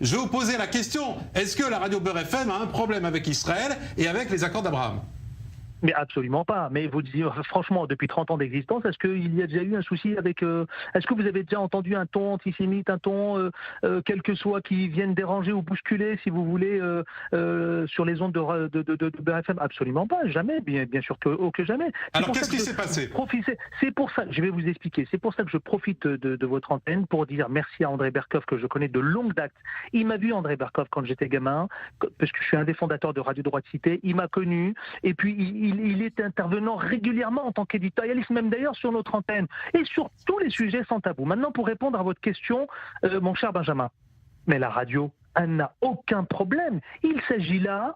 Je vais vous poser la question, est-ce que la radio Beurre FM a un problème avec Israël et avec les accords d'Abraham? Mais absolument pas. Mais vous dites, franchement, depuis 30 ans d'existence, est-ce qu'il y a déjà eu un souci avec... est-ce que vous avez déjà entendu un ton antisémite, un ton, quel que soit, qui vienne déranger ou bousculer, si vous voulez, sur les ondes de BFM? Absolument pas, jamais, bien sûr que jamais. Alors qu'est-ce qui s'est passé? C'est pour ça, je vais vous expliquer, c'est pour ça que je profite de votre antenne pour dire merci à André Berkoff, que je connais de longue date. Il m'a vu, André Berkoff, quand j'étais gamin, parce que je suis un des fondateurs de Radio Droite Cité, il m'a connu, et puis il est intervenant régulièrement en tant qu'éditorialiste, même d'ailleurs sur notre antenne, et sur tous les sujets sans tabou. Maintenant, pour répondre à votre question, mon cher Benjamin, mais la radio, elle n'a aucun problème. Il s'agit là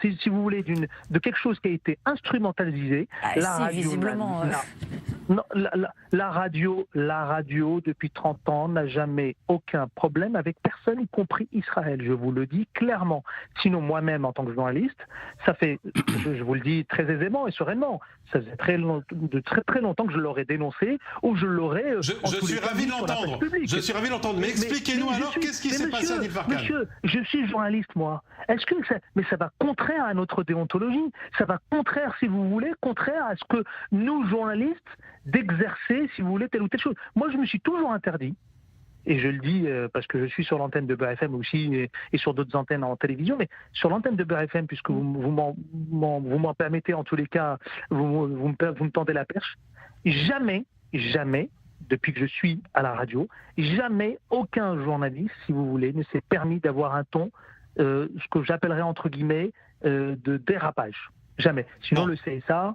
si vous voulez, de quelque chose qui a été instrumentalisé. Visiblement. Non, la radio, depuis 30 ans, n'a jamais aucun problème avec personne, y compris Israël. Je vous le dis clairement. Sinon, moi-même, en tant que journaliste, ça fait, je vous le dis très aisément et sereinement, ça faisait très longtemps que je l'aurais dénoncé ou je l'aurais... Je suis ravi de l'entendre. Je suis ravi de l'entendre. Mais expliquez-nous alors, qu'est-ce qui s'est passé à Adil Farkan? Monsieur, je suis journaliste, moi. Est-ce que ça va contraire à notre déontologie? Ça va contraire, si vous voulez, contraire à ce que nous, journalistes, d'exercer, si vous voulez, telle ou telle chose. Moi, je me suis toujours interdit, et je le dis parce que je suis sur l'antenne de Beurre FM aussi, et sur d'autres antennes en télévision, mais sur l'antenne de Beurre FM, puisque vous m'en permettez, en tous les cas, vous me tendez la perche, jamais, depuis que je suis à la radio, jamais aucun journaliste, si vous voulez, ne s'est permis d'avoir un ton, ce que j'appellerais entre guillemets, de dérapage. Jamais. Sinon, le CSA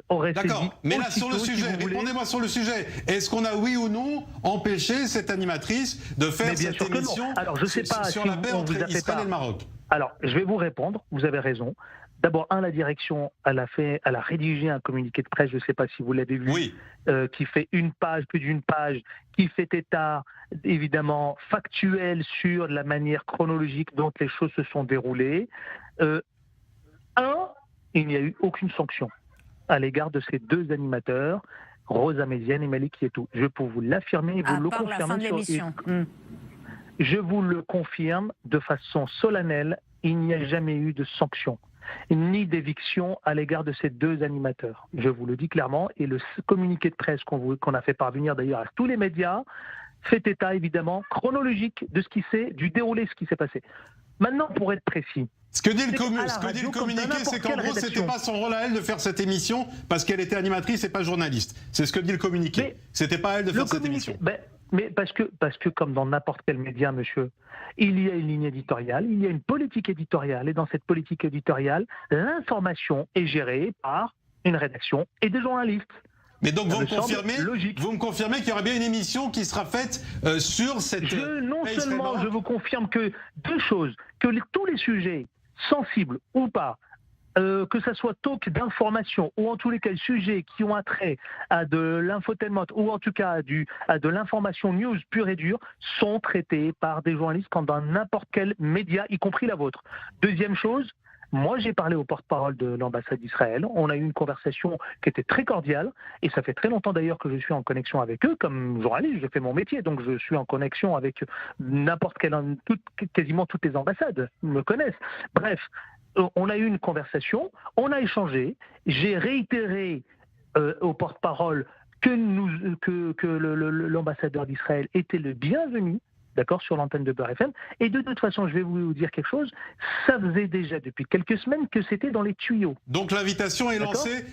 aurait saisi... D'accord, mais là, sur le sujet, répondez-moi sur le sujet. Est-ce qu'on a, oui ou non, empêché cette animatrice de faire cette émission Alors, je sais pas sur la paix entre Israël et le Maroc? Alors, je vais vous répondre, vous avez raison. D'abord, la direction, elle a rédigé un communiqué de presse, je ne sais pas si vous l'avez vu, oui. Qui fait plus d'une page, qui fait état, évidemment, factuel sur la manière chronologique dont les choses se sont déroulées. Il n'y a eu aucune sanction à l'égard de ces deux animateurs, Rosa Méziane et Malik Yetou. Je peux vous l'affirmer et vous le confirmer. À part la fin de l'émission. Je vous le confirme de façon solennelle, il n'y a jamais eu de sanction, ni d'éviction à l'égard de ces deux animateurs. Je vous le dis clairement, et le communiqué de presse qu'on a fait parvenir d'ailleurs à tous les médias fait état évidemment chronologique de du déroulé, ce qui s'est passé. Maintenant, pour être précis, ce que dit le communiqué, c'est qu'en gros, c'était pas son rôle à elle de faire cette émission parce qu'elle était animatrice et pas journaliste. C'est ce que dit le communiqué. C'était pas à elle de faire cette émission. Mais parce que comme dans n'importe quel média, monsieur, il y a une ligne éditoriale, il y a une politique éditoriale, et dans cette politique éditoriale, l'information est gérée par une rédaction et des journalistes. Mais donc vous me confirmez qu'il y aura bien une émission qui sera faite sur cette... Non seulement je vous confirme que deux choses, que tous les sujets sensibles ou pas, que ce soit talk d'information ou en tous les cas sujets qui ont attrait à de l'infotainment ou en tout cas à de l'information news pure et dure, sont traités par des journalistes comme dans n'importe quel média, y compris la vôtre. Deuxième chose, moi j'ai parlé au porte-parole de l'ambassade d'Israël, on a eu une conversation qui était très cordiale, et ça fait très longtemps d'ailleurs que je suis en connexion avec eux, comme journaliste, je fais mon métier, donc je suis en connexion avec quasiment toutes les ambassades, me connaissent. Bref, on a eu une conversation, on a échangé, j'ai réitéré au porte-parole que l'ambassadeur d'Israël était le bienvenu, d'accord, sur l'antenne de Beurre FM, et de toute façon, je vais vous dire quelque chose, ça faisait déjà depuis quelques semaines que c'était dans les tuyaux. Donc l'invitation est lancée.